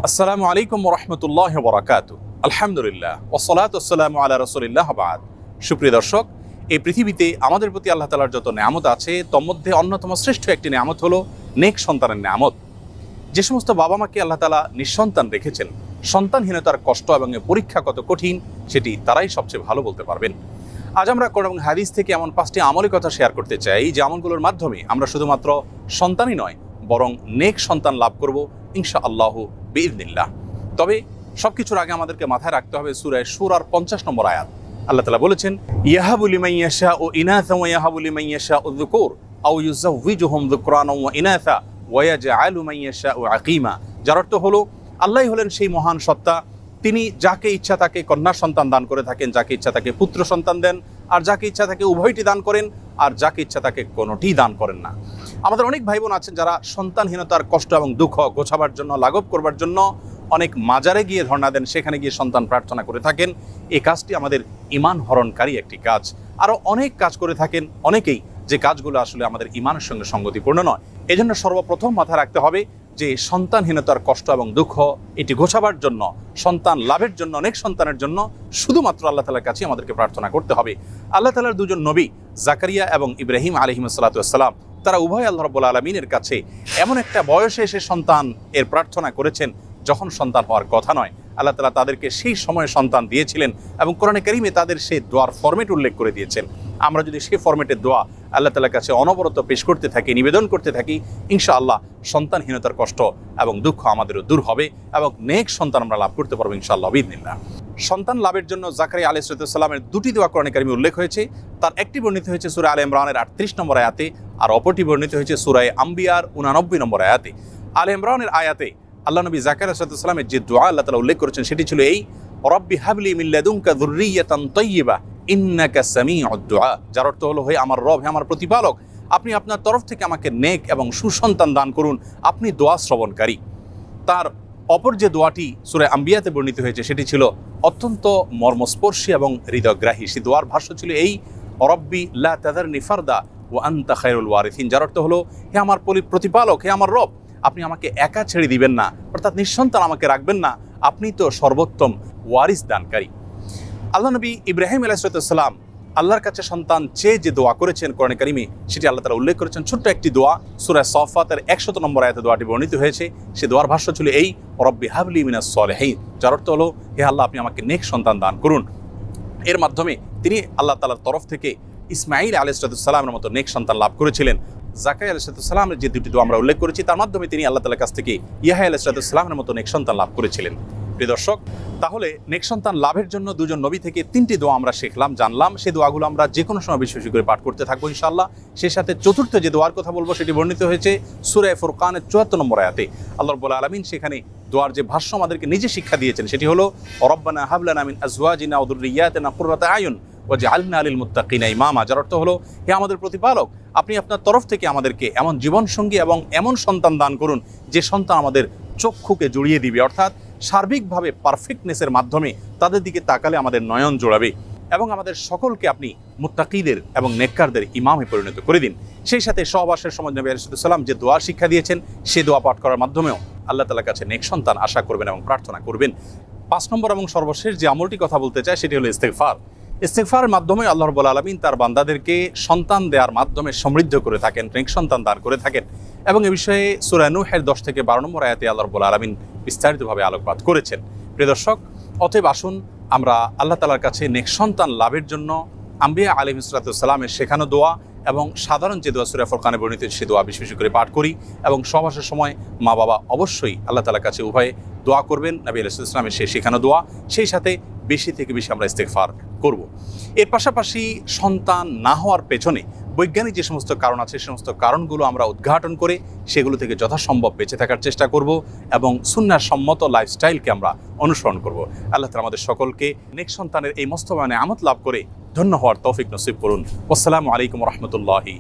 আসসালামু আলাইকুম রহমতুল্লাহ বরাকাতু। আলহামদুলিল্লাহ ওয়াসসালাতু ওয়াসসালামু আলা রাসূলিল্লাহ বাদ। সুপ্রিয় দর্শক, এই পৃথিবীতে আমাদের প্রতি আল্লাহ তাআলার যত নেয়ামত আছে তোর মধ্যে অন্যতম শ্রেষ্ঠ একটি নেয়ামত হলো নেক সন্তানের নেয়ামত। যে সমস্ত বাবা মাকে আল্লাহ তাআলা নিঃসন্তান রেখেছেন, সন্তানহীনতার কষ্ট এবং পরীক্ষা কত কঠিন সেটি তারাই সবচেয়ে ভালো বলতে পারবেন। আজ আমরা কোরআন এবং হাদিস থেকে এমন 5টি আমলের কথা শেয়ার করতে চাই যে আমলগুলোর মাধ্যমে আমরা শুধুমাত্র সন্তানই নয় বরং নেক সন্তান লাভ করব ইনশাআল্লাহু বিইذনিল্লাহ। তবে সবকিছুর আগে আমাদেরকে মাথায় রাখতে হবে সূরা শুরার 50 নম্বর আয়াত। আল্লাহ তাআলা বলেছেন, ইয়াহাবু লিমান ইয়াশাউ ইনাসা ওয়া ইয়াহাবু লিমান ইয়াশাউ যুকুর আও ইউযাওয়িজুহুম যুকরানা ওয়া ইনাসা ওয়া ইয়াজআলু মান ইয়াশাউ আকীমা। যার অর্থ হলো আল্লাহই হলেন সেই মহান সত্তা, তিনি যাকে ইচ্ছা তাকে কন্যা সন্তান দান করে থাকেন, যাকে ইচ্ছা তাকে পুত্র সন্তান দেন, আর যাকে ইচ্ছা তাকে উভয়টি দান করেন, আর যাকে ইচ্ছা তাকে কোনোটি দান করেন না। আমাদের অনেক ভাই বোন আছেন যারা সন্তানহীনতার কষ্ট এবং দুঃখ গোছাবার জন্য, লাঘব করবার জন্য অনেক মাজারে গিয়ে ধর্ণা দেন, সেখানে গিয়ে সন্তান প্রার্থনা করে থাকেন। এই কাজটি আমাদের ঈমান হরণকারী একটি কাজ। আরও অনেক কাজ করে থাকেন অনেকেই, যে কাজগুলো আসলে আমাদের ঈমানের সঙ্গে সঙ্গতিপূর্ণ নয়। এজন্য সর্বপ্রথম মাথায় রাখতে হবে যে সন্তানহীনতার কষ্ট এবং দুঃখ এটি গোছাবার জন্য, সন্তান লাভের জন্য, অনেক সন্তানের জন্য শুধুমাত্র আল্লাহ তাআলার কাছে আমাদেরকে প্রার্থনা করতে হবে। আল্লাহ তাআলার দুজন নবী জাকারিয়া এবং ইব্রাহিম আলাইহিসসালাম তারা উভয় আল্লাহ রাব্বুল আলামিনের কাছে এমন একটা বয়সে এসে সন্তান এর প্রার্থনা করেছেন যখন সন্তান হওয়ার কথা নয়। আল্লাহ তাআলা তাদেরকে সেই সময়ে সন্তান দিয়েছিলেন এবং কোরআনে কারিমে তাদের সেই দোয়ার ফরম্যাট উল্লেখ করে দিয়েছেন। আমরা যদি সেই ফরম্যাটের দোয়া আল্লাহ তাআলার কাছে অনবরত পেশ করতে থাকি, নিবেদন করতে থাকি, ইনশাআল্লাহ সন্তানহীনতার কষ্ট এবং দুঃখ আমাদেরও দূর হবে এবং নেক সন্তান আমরা লাভ করতে পারবো ইনশাআল্লাহ বিইذনিল্লাহ। সন্তান লাভের জন্য জাকারিয়া আলাইহিস সালামের দুটি দোয়া কোরআনে কারিমে উল্লেখ হয়েছে। তার একটি বর্ণিত হয়েছে সূরা আলে ইমরানের 38 নম্বর আয়াতে, আর অপরটি বর্ণিত হয়েছে সূরা আম্বিয়ার 89 নম্বর আয়াতে। আলে ইমরানের আয়াতে আল্লাহ নবী জাকারিয়া আলাইহিস সালামের যে দোয়া আল্লাহ তাআলা উল্লেখ করেছেন সেটি ছিল এই, রব্বি হাবলি মিন লাদুনকা যুররিয়াতান তাইয়্যিবা ইন্নাকা সামিউদ দুআ। যার অর্থ হলো, হে আমার রব, হে আমার প্রতিপালক, আপনি আপনার তরফ থেকে আমাকে নেক এবং সুসন্তান দান করুন, আপনি দোয়া শ্রবণকারী। তার অপর যে দোয়াটি সূরা আম্বিয়াতে বর্ণিত হয়েছে সেটি ছিল অত্যন্ত মর্মস্পর্শী এবং হৃদয়গ্রাহী। সেই দোয়ার ভাষ্য ছিল এই, রব্বি লা তাযারনি ফারদা ওয়া আনতা খায়রুল ওয়ারিসিন। যার অর্থ হলো, হে আমার প্রতিপালক, হে আমার রব, আপনি আমাকে একা ছেড়ে দিবেন না, অর্থাৎ নিঃসন্তান আমাকে রাখবেন না, আপনি তো সর্বোত্তম ওয়ারিস দানকারী। আল্লাহ নবী ইব্রাহিম আলাইহিস সালাম আল্লাহর কাছে সন্তান চেয়ে যে দোয়া করেছেন কোরআনে কারিমে, সেটি আল্লাহ তাআলা উল্লেখ করেছেন ছোট্ট একটি দোয়া সূরা সাফফাতের 100 নম্বর আয়াতে দোয়াটি বর্ণিত হয়েছে। সে দোয়ার ভাষ্য ছিল এই, রব্বি হাবলি মিনাস সালিহিন। যার অর্থ হলো, হে আল্লাহ, আপনি আমাকে নেক সন্তান দান করুন। এর মাধ্যমে তিনি আল্লাহ তাআলার তরফ থেকে ইসমাঈল আলাইহিস সালামের মতো নেক সন্তান লাভ করেছিলেন। জাকারিয়া আলাইহিস সালামের যে দুটি দোয়া আমরা উল্লেখ করেছি তার মাধ্যমে তিনি আল্লাহ তাআলার কাছ থেকে ইয়াহয়া আলাইহিস সালামের মতো নেক সন্তান লাভ করেছিলেন। প্রিয় দর্শক, তাহলে নেক সন্তান লাভের জন্য দুজন নবী থেকে 3টি দোয়া আমরা শিখলাম, জানলাম। সেই দোয়াগুলো আমরা যে কোনো সময় বেশি বেশি করে পাঠ করতে থাকবো ইনশাআল্লাহ। সেই সাথে চতুর্থ যে দোয়ার কথা বলবো সেটি বর্ণিত হয়েছে সূরা ফুরকানের 74 নম্বর আয়াতে। আল্লাহ রাব্বুল আলামিন সেখানে দোয়ার যে ভাষ্য আমাদেরকে নিজে শিক্ষা দিয়েছেন সেটি হলো, রব্বানা হাব লানা মিন আজওয়াজিনা ওয়া যুররিয়াতিনা কুররাতা আয়ুন ওয়াজআলনা লিল মুত্তাকিনা ইমামা। যার অর্থ হলো, হে আমাদের প্রতিপালক, আপনি আপনার তরফ থেকে আমাদেরকে এমন জীবনসঙ্গী এবং এমন সন্তান দান করুন যে সন্তান আমাদের চক্ষুকে জুড়িয়ে দিবে, অর্থাৎ সার্বিকভাবে পারফেক্টনেসের মাধ্যমে তাদের দিকে তাকালে আমাদের নয়ন জোড়াবে, এবং আমাদের সকলকে আপনি মুত্তাকিদের এবং নেককারদের ইমামে পরিণত করে দিন। সেই সাথে সহবাসের সময় নবী আলাইহিস সালাম যে দোয়া শিক্ষা দিয়েছেন সেই দোয়া পাঠ করার মাধ্যমেও আল্লাহ তাআলার কাছে নেক সন্তান আশা করবেন এবং প্রার্থনা করবেন। 5 নম্বর এবং সর্বশেষ যে আমলটি কথা বলতে চাই সেটি হলো ইস্তেগফার। ইস্তেগফারের মাধ্যমে আল্লাহ রাব্বুল আলামিন তার বান্দাদেরকে সন্তান দেওয়ার মাধ্যমে সমৃদ্ধ করে থাকেন, নেক সন্তান দান করে থাকেন। এবং এ বিষয়ে সূরা নূহের 10 থেকে 12 নম্বর আয়াতে আল্লাহ রাব্বুল আলামিন বিস্তারিতভাবে আলোকপাত করেছেন। প্রিয় দর্শক, অতএব আসুন আমরা আল্লাহ তাআলার কাছে নেক সন্তান লাভের জন্য আম্বিয়া আলাইহিস সালামের শেখানো দোয়া এবং সাধারণ যে দোয়া সূরা ফুরকানে বর্ণিত সে দোয়া বেশি বেশি করে পাঠ করি, এবং সহবাসের সময় মা বাবা অবশ্যই আল্লাহ তাআলার কাছে উভয়ে দোয়া করবেন, নবী আলাইহিস সালামের সেই শেখানো দোয়া। সেই সাথে বেশি থেকে বেশি আমরা ইস্তেগফার করব। এর পাশাপাশি সন্তান না হওয়ার পেছনে বৈজ্ঞানিক যে সমস্ত কারণ আছে সে সমস্ত কারণগুলো আমরা উদ্ঘাটন করে সেগুলো থেকে যথাসম্ভব বেঁচে থাকার চেষ্টা করব এবং সুন্নাহ সম্মত লাইফস্টাইলকে আমরা অনুসরণ করব। আল্লাহ তাআলা আমাদের সকলকে নেক সন্তানের এই মস্তবায়নে আমত লাভ করে ধন্য হওয়ার তৌফিক নসিব করুন। আসসালামু আলাইকুম ওয়া রাহমাতুল্লাহি।